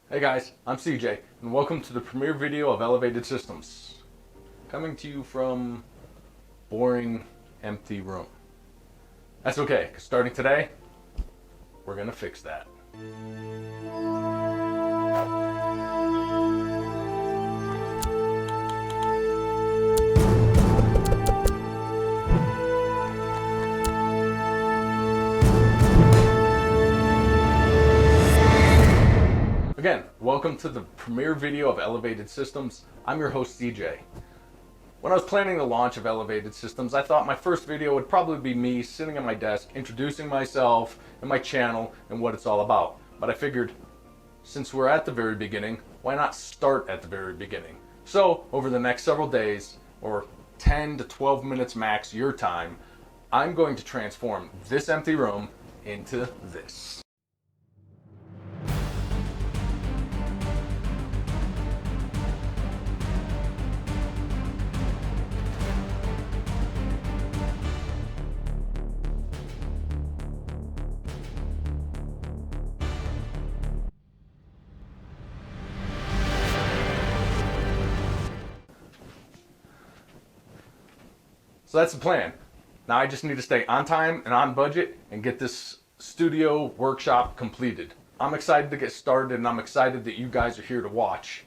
Hey guys, I'm CJ, and welcome to the premiere video of Elevated Systems. Coming to you from boring, empty room. That's okay, because starting today, we're gonna fix that. Again, welcome to the premiere video of Elevated Systems. I'm your host, CJ. When I was planning the launch of Elevated Systems, I thought my first video would probably be me sitting at my desk, introducing myself and my channel and what it's all about. But I figured, since we're at the very beginning, why not start at the very beginning? So, over the next several days, or 10 to 12 minutes max your time, I'm going to transform this empty room into this. So that's the plan. Now I just need to stay on time and on budget and get this studio workshop completed. I'm excited to get started, and I'm excited that you guys are here to watch.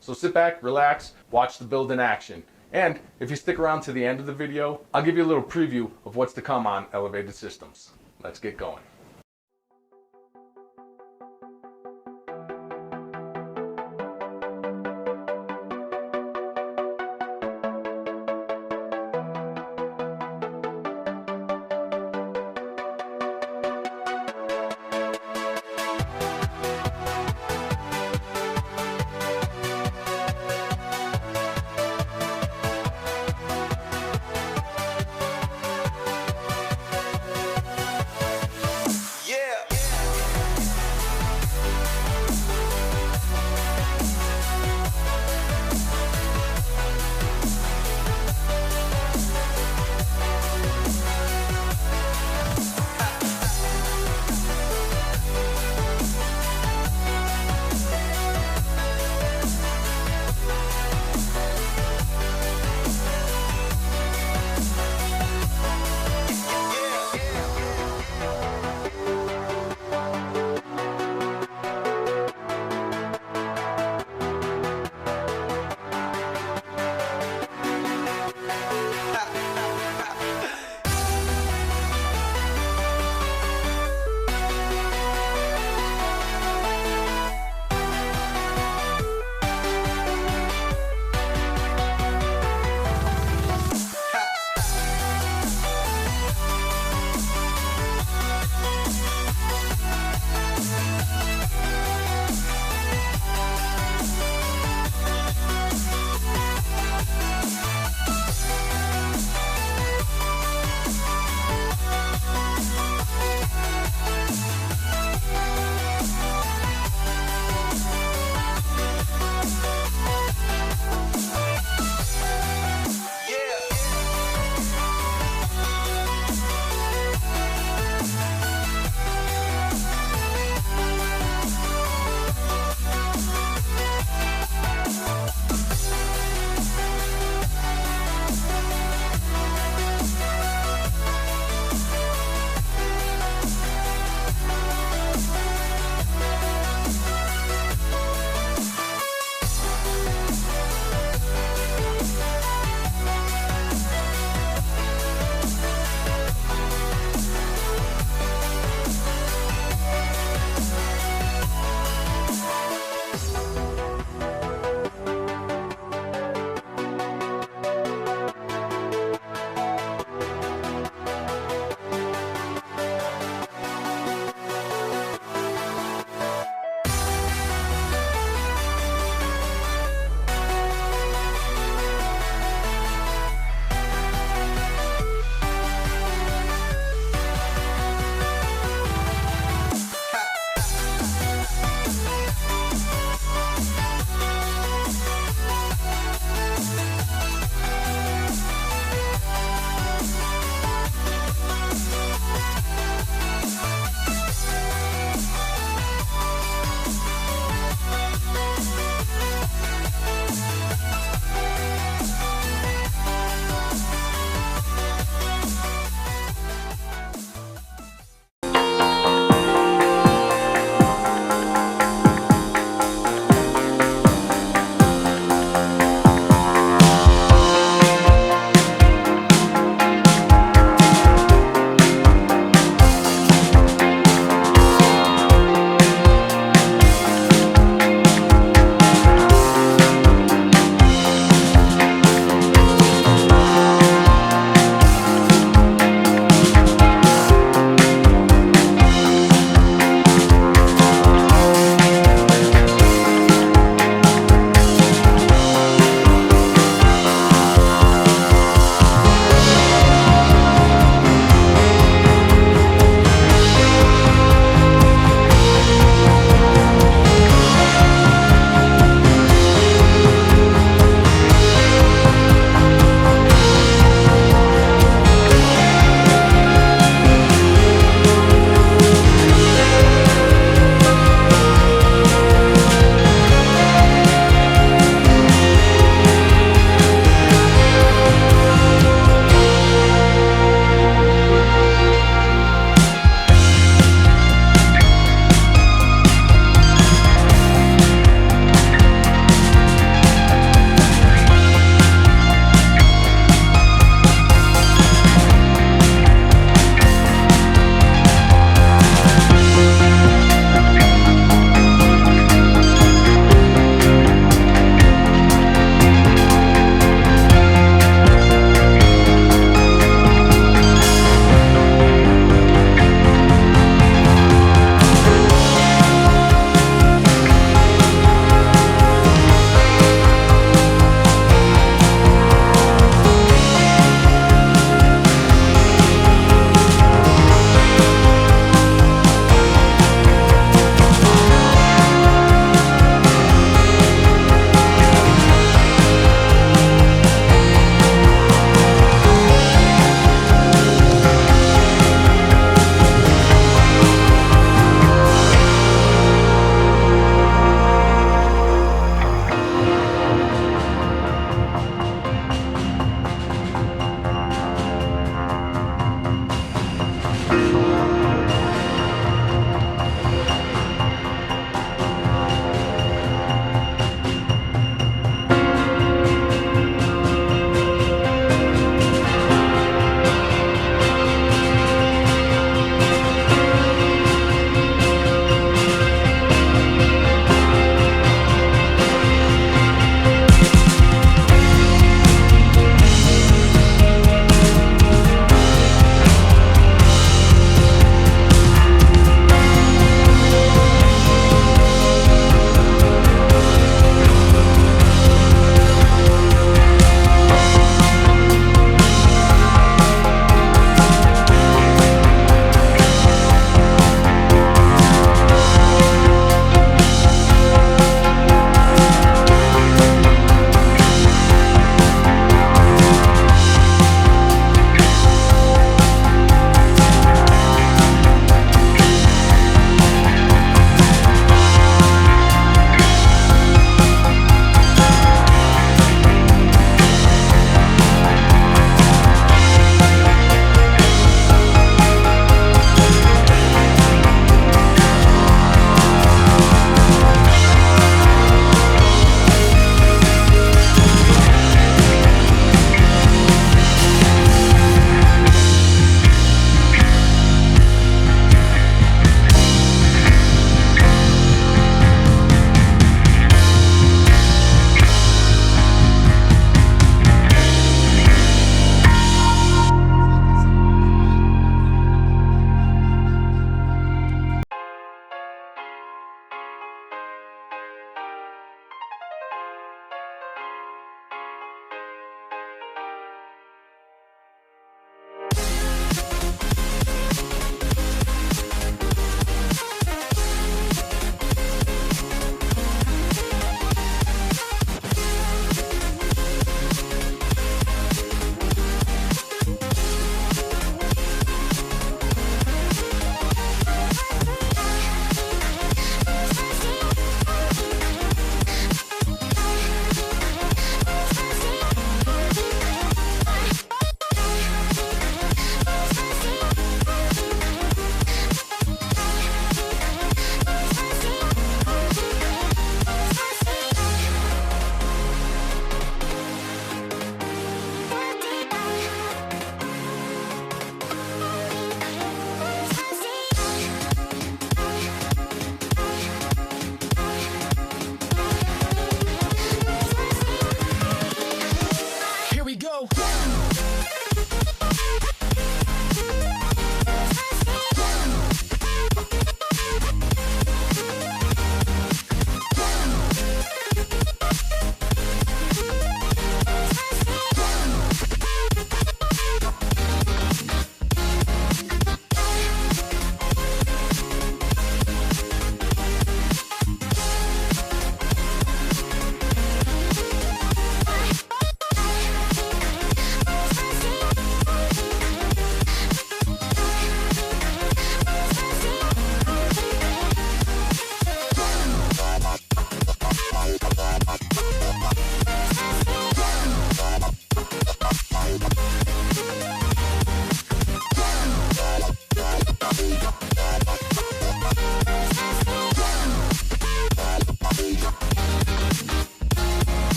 So sit back, relax, watch the build in action. And if you stick around to the end of the video, I'll give you a little preview of what's to come on Elevated Systems. Let's get going.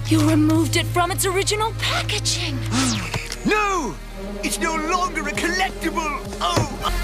You removed it from its original packaging. No! It's no longer a collectible! Oh!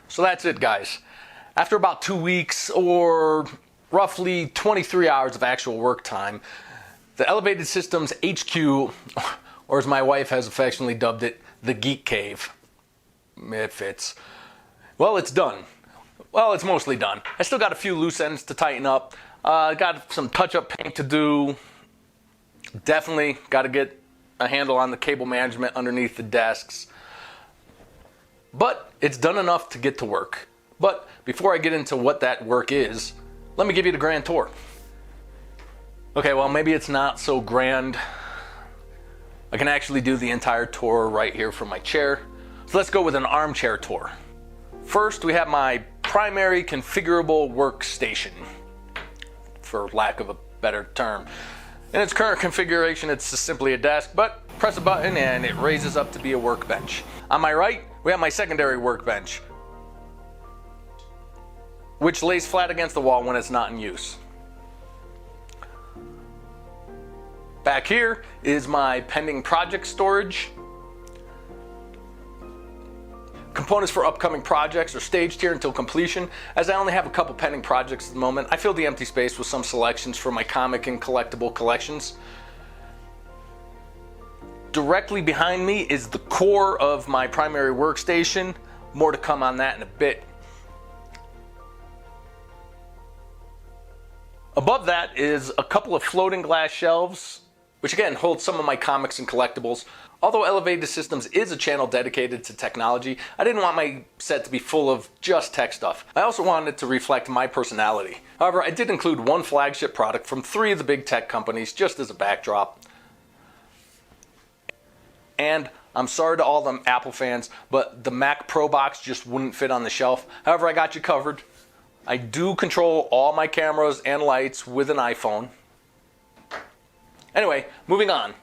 So that's it, guys. After about 2 weeks or roughly 23 hours of actual work time, the Elevated Systems HQ, or as my wife has affectionately dubbed it, the Geek Cave. It fits. Well, it's done. Well, it's mostly done. I still got a few loose ends to tighten up. Got some touch-up paint to do. Definitely got to get a handle on the cable management underneath the desks. But it's done enough to get to work. But before I get into what that work is, let me give you the grand tour. Okay, well, maybe it's not so grand. I can actually do the entire tour right here from my chair. So let's go with an armchair tour. First, we have my primary configurable workstation, for lack of a better term. In its current configuration, it's simply a desk, but press a button and it raises up to be a workbench. On my right, we have my secondary workbench, which lays flat against the wall when it's not in use. Back here is my pending project storage. Components for upcoming projects are staged here until completion. As I only have a couple pending projects at the moment, I fill the empty space with some selections for my comic and collectible collections. Directly behind me is the core of my primary workstation. More to come on that in a bit. Above that is a couple of floating glass shelves, which again hold some of my comics and collectibles. Although Elevated Systems is a channel dedicated to technology, I didn't want my set to be full of just tech stuff. I also wanted it to reflect my personality. However, I did include one flagship product from 3 of the big tech companies just as a backdrop. And I'm sorry to all them Apple fans, but the Mac Pro box just wouldn't fit on the shelf. However, I got you covered. I do control all my cameras and lights with an iPhone. Anyway, moving on.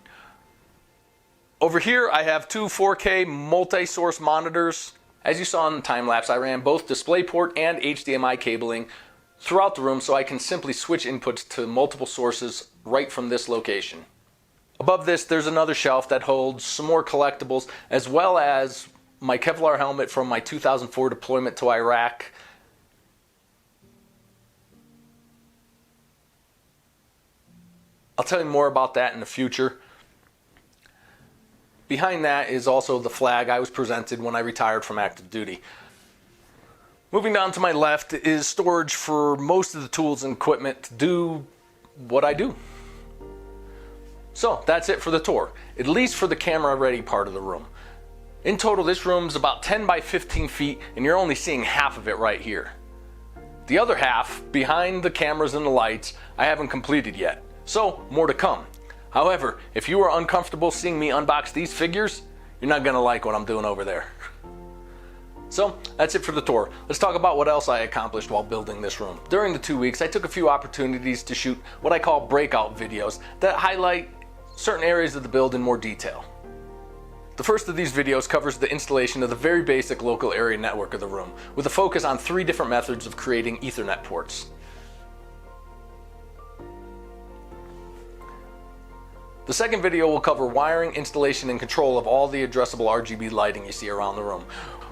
Over here, I have 2 4K multi-source monitors. As you saw in the time-lapse, I ran both DisplayPort and HDMI cabling throughout the room so I can simply switch inputs to multiple sources right from this location. Above this, there's another shelf that holds some more collectibles, as well as my Kevlar helmet from my 2004 deployment to Iraq. I'll tell you more about that in the future. Behind that is also the flag I was presented when I retired from active duty. Moving down to my left is storage for most of the tools and equipment to do what I do. So that's it for the tour, at least for the camera ready part of the room. In total, this room's about 10 by 15 feet and you're only seeing half of it right here. The other half, behind the cameras and the lights, I haven't completed yet, so more to come. However, if you are uncomfortable seeing me unbox these figures, you're not gonna like what I'm doing over there. So that's it for the tour. Let's talk about what else I accomplished while building this room. During the 2 weeks, I took a few opportunities to shoot what I call breakout videos that highlight certain areas of the build in more detail. The first of these videos covers the installation of the very basic local area network of the room, with a focus on 3 different methods of creating Ethernet ports. The second video will cover wiring, installation, and control of all the addressable RGB lighting you see around the room,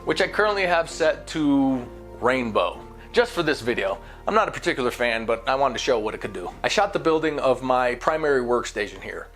which I currently have set to rainbow. Just for this video. I'm not a particular fan, but I wanted to show what it could do. I shot the building of my primary workstation here.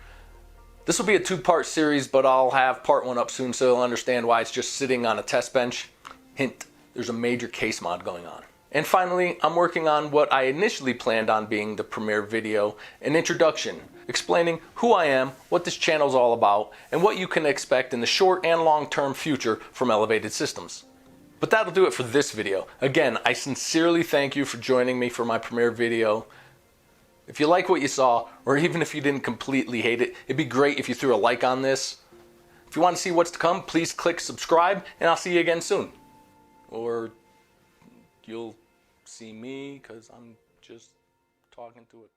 This will be a two-part series, but I'll have part one up soon so you'll understand why it's just sitting on a test bench. Hint, there's a major case mod going on. And finally, I'm working on what I initially planned on being the premiere video, an introduction, explaining who I am, what this channel is all about, and what you can expect in the short and long-term future from Elevated Systems. But that'll do it for this video. Again, I sincerely thank you for joining me for my premiere video. If you like what you saw, or even if you didn't completely hate it, it'd be great if you threw a like on this. If you want to see what's to come, please click subscribe, and I'll see you again soon. Or you'll see me, because I'm just talking to it.